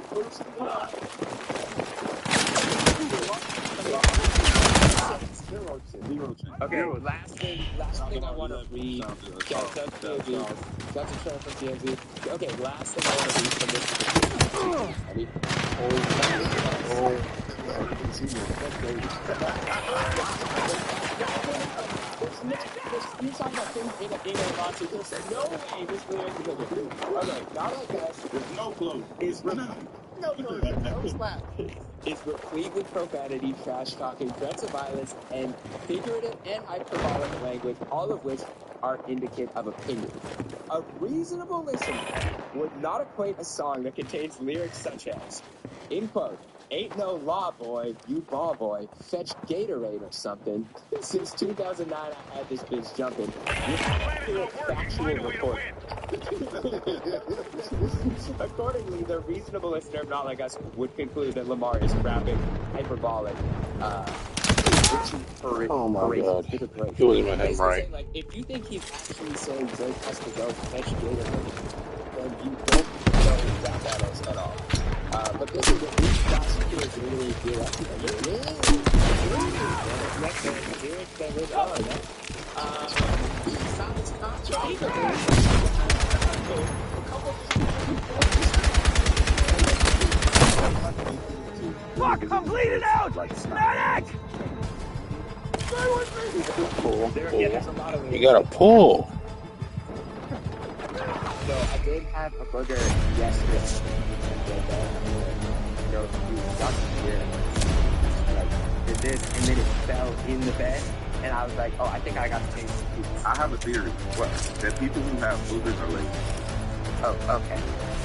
F: first thing
G: Zero chance.
D: Okay, last thing I want to read. That's a show from TMZ. Okay, last thing I want to read from this. Ready? There's few songs I think in a lawsuit. There's no way this lyric is okay. Not Like Us.
G: There's no clue.
D: No slap. It's replete with profanity, trash talking, threats of violence, and figurative and hyperbolic language, all of which are indicative of opinion. A reasonable listener would not equate a song that contains lyrics such as, in quote, "Ain't no law, boy, you ball boy, fetch Gatorade or something. Since 2009, I had this bitch jumping." With accurate factual report. Accordingly, the reasonable listener of Not Like Us would conclude that Lamar is rapping hyperbolic,
A: Oh my god. He wasn't even him right.
D: Say, like, if you think he's actually saying Drake has to go fetch Gatorade, then you don't know rap battles at all. But this is what these prosecutors really do. Sounds contrary.
J: Fuck, I'm bleeding out! Medic!
A: Pull.
D: There's a lot of
A: You gotta pull.
D: So I did have a burger yesterday. You know, he got here, like, did this, and then it fell in the bed, and I was like, oh, I think I got to change the piece.
G: I have a theory. What? That people who have boogers are lazy.
D: Oh, okay.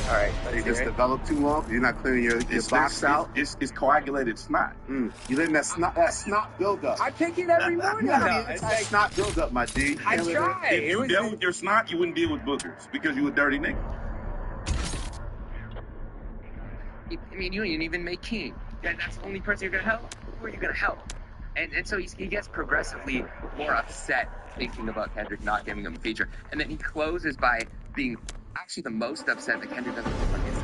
D: All right.
F: They just develop too long. You're not clearing your box out.
G: It's coagulated snot.
F: You letting that snot build up.
D: I pick it every morning.
F: It's like snot build up, my G.
D: I try.
G: If you dealt with your snot, you wouldn't deal with boogers because you a dirty nigga.
D: I mean, you didn't even make King. That's the only person you're gonna help. Who are you gonna help? And so he gets progressively more upset thinking about Kendrick not giving him a feature, and then he closes by being actually the most upset that Kendrick doesn't look like his.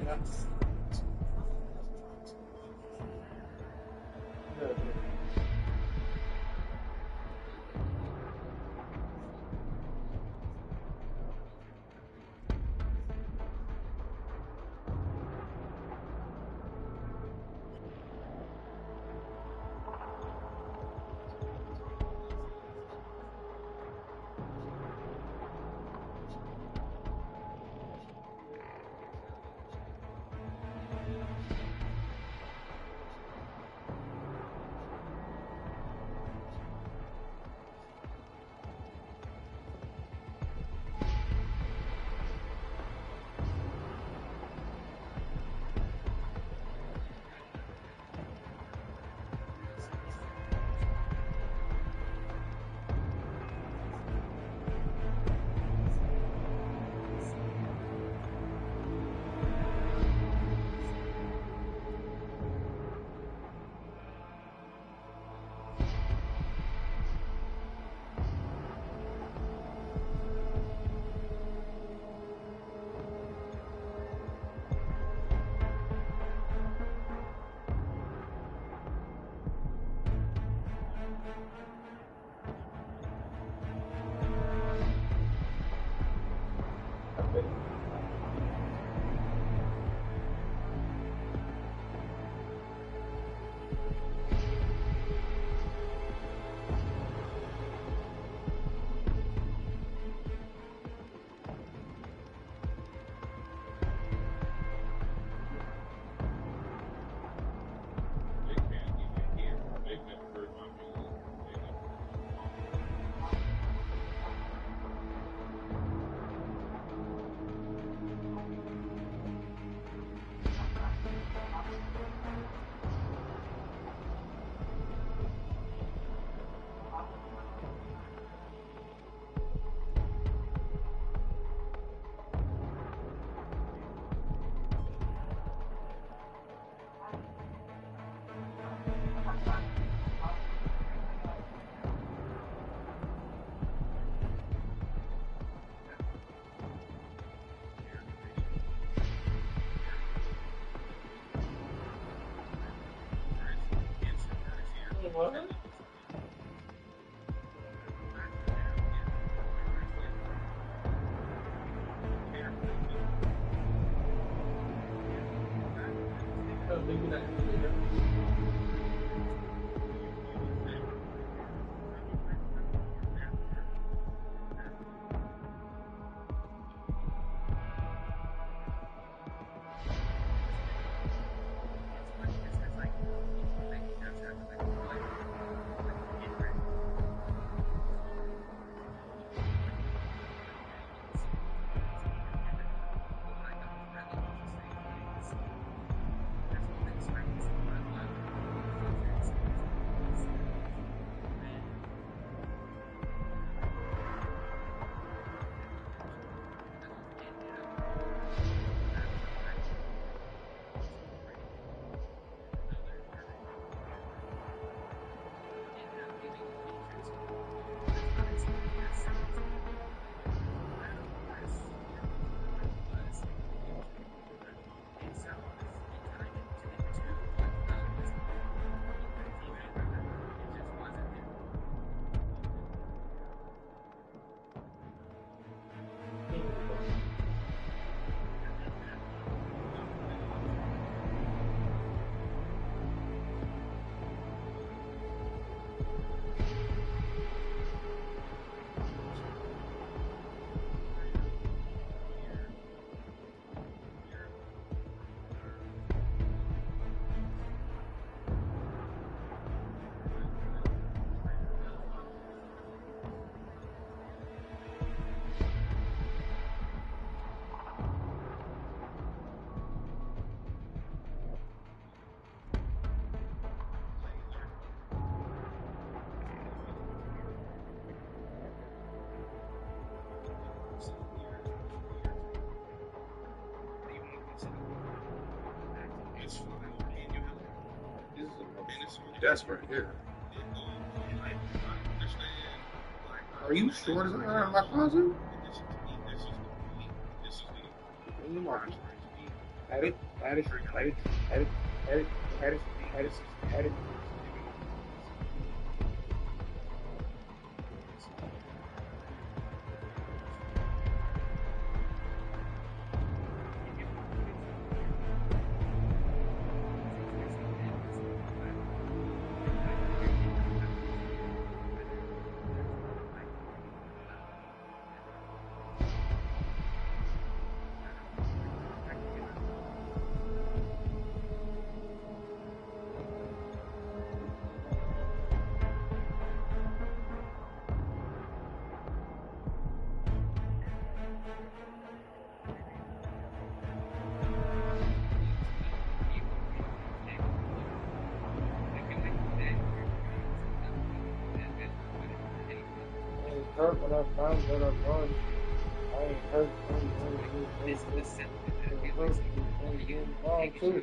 E: What?
A: Desperate here. Are you sure this is not in my closet? Had it, had it, had it, had it, had it, had it, had it, had it. Hurt when I found that I run. I ain't hurt. Too.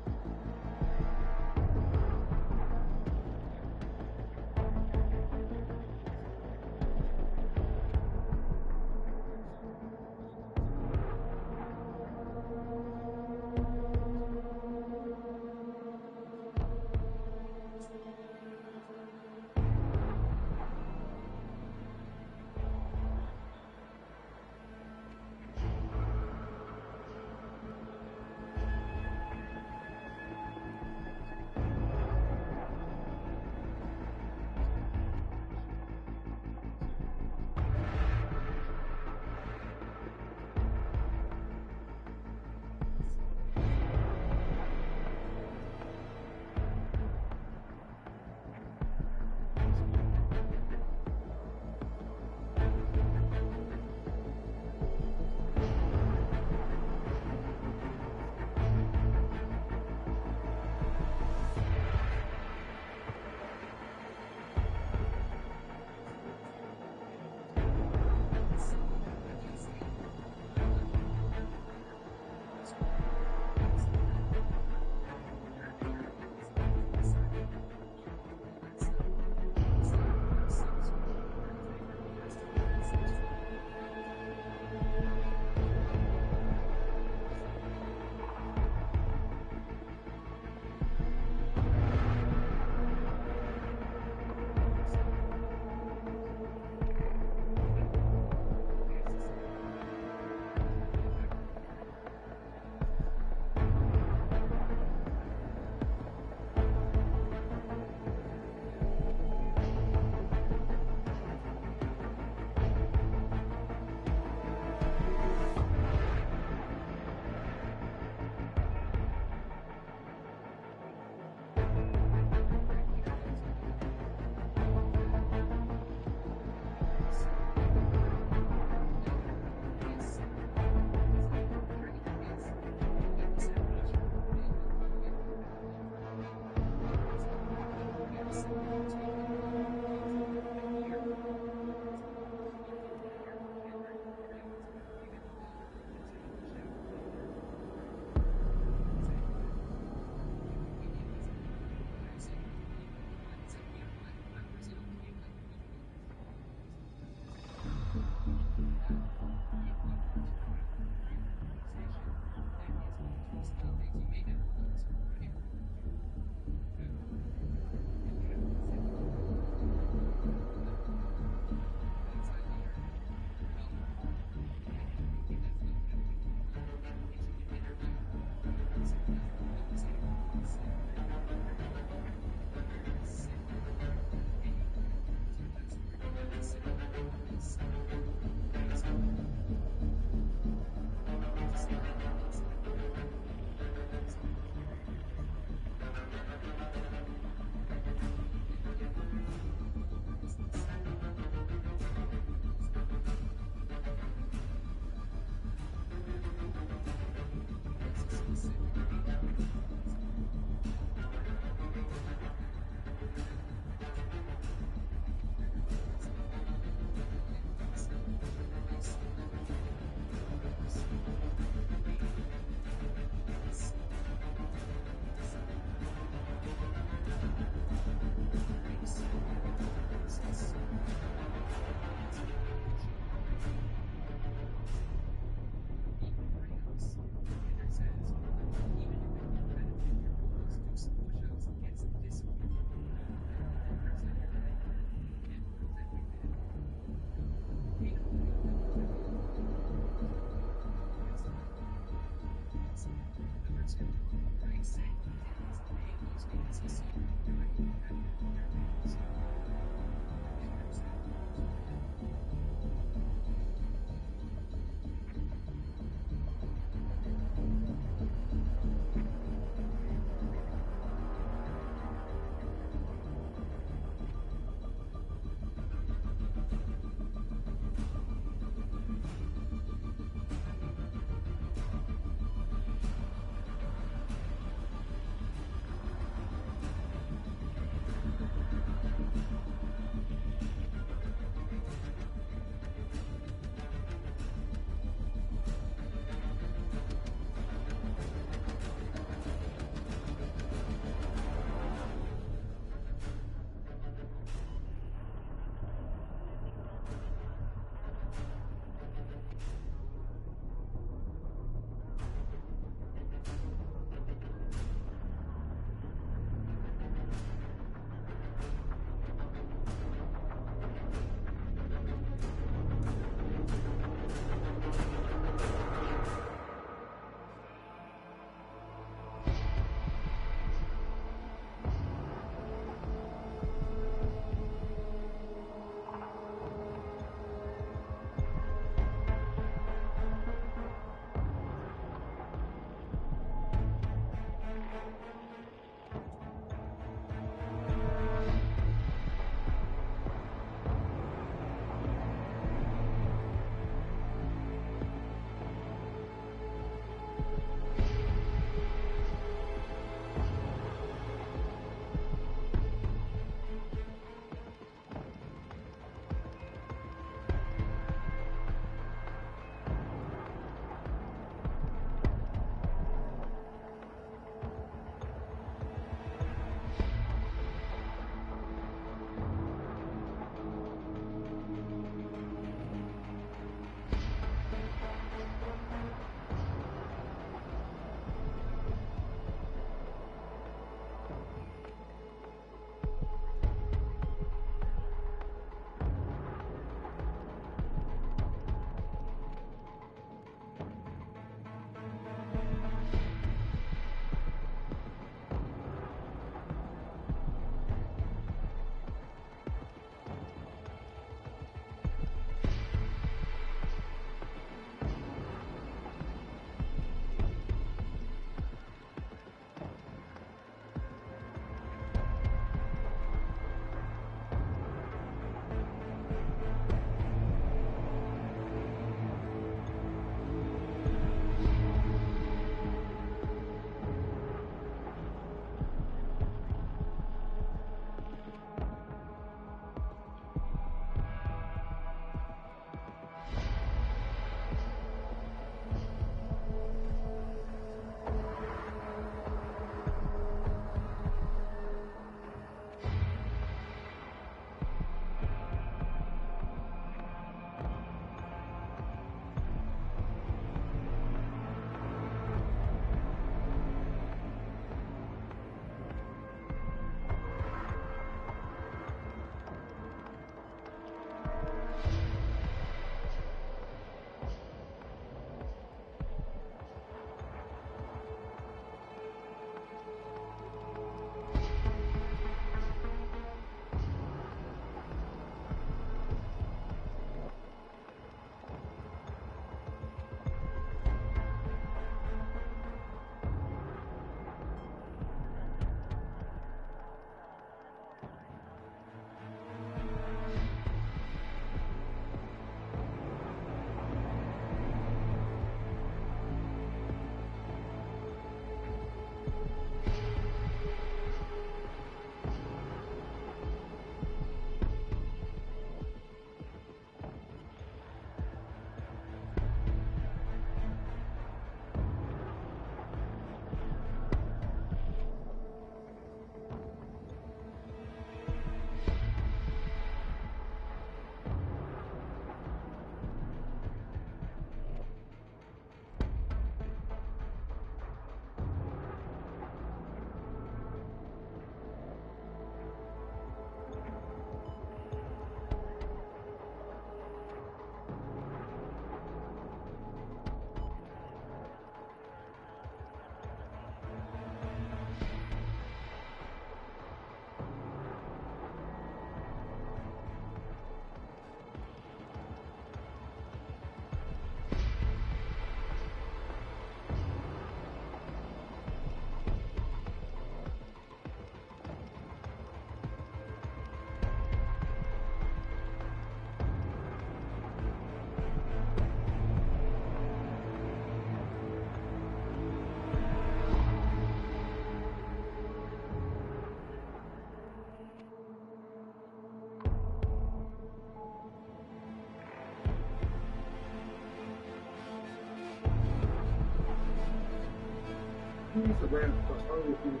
A: Instagram because I don't think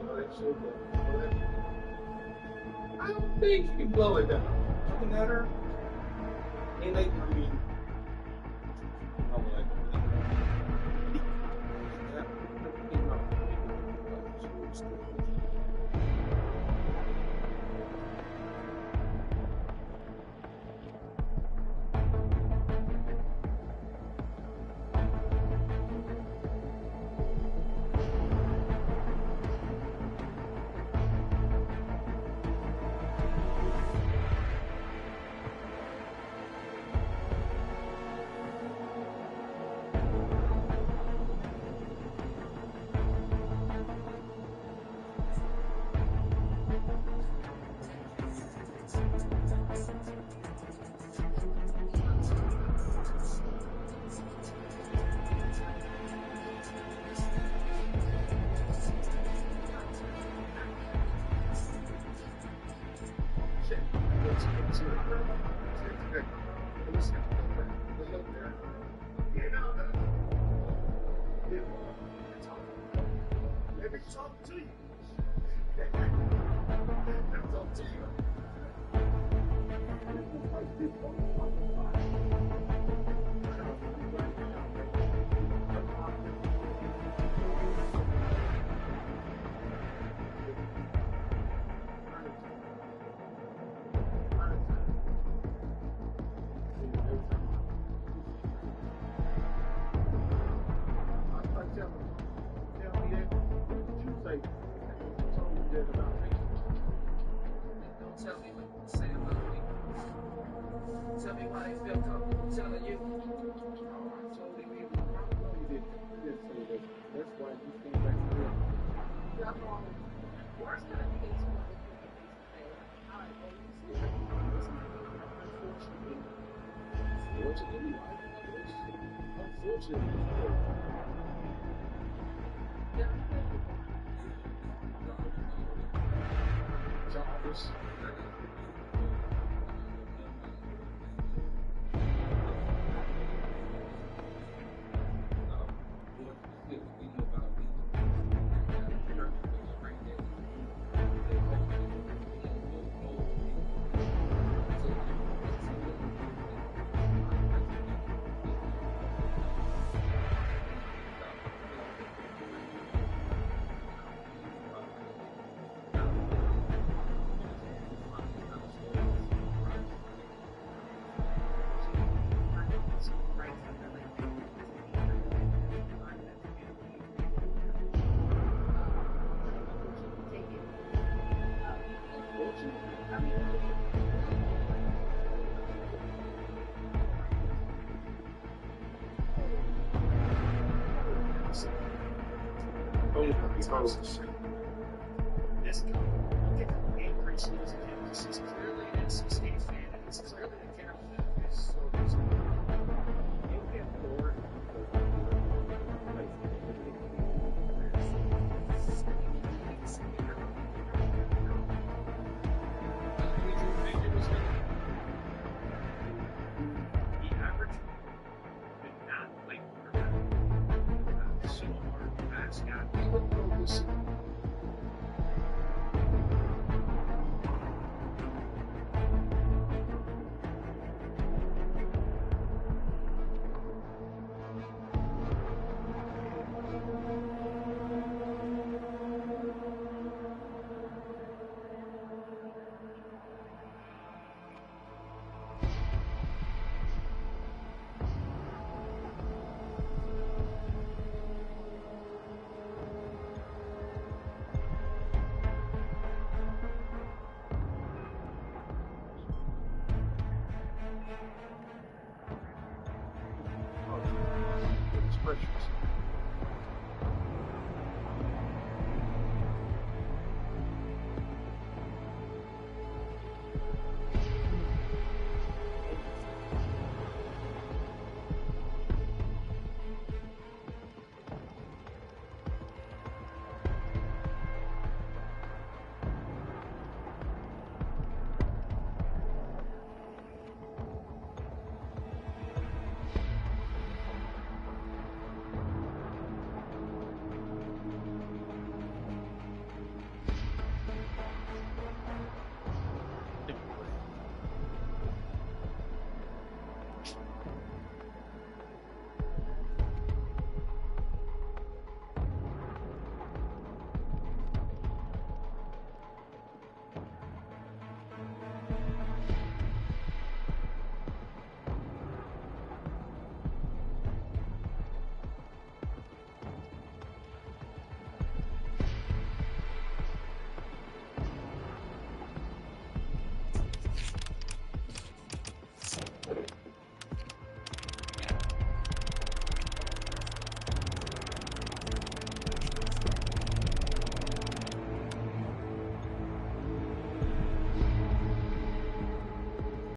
A: relationship that shit, but whatever. I don't think you can blow it down. Looking at her, ain't like I mean, I'm like,
L: Yeah. Maybe talk to you. Talk to you.
E: Don't tell me what you say about me. Tell me why they feel comfortable telling you.
L: I told him even no, you didn't. You didn't say that. That's why you came back to him. Yeah, I know. Worst kind of thing to alright, well, you see, unfortunately, Jarvis. This guy, look at how angry she is at him. She's clearly an NC State fan, and it's clearly the camera that is so busy. You get bored the average did not play quarterback. So hard, mascot. You look over this. Expressions.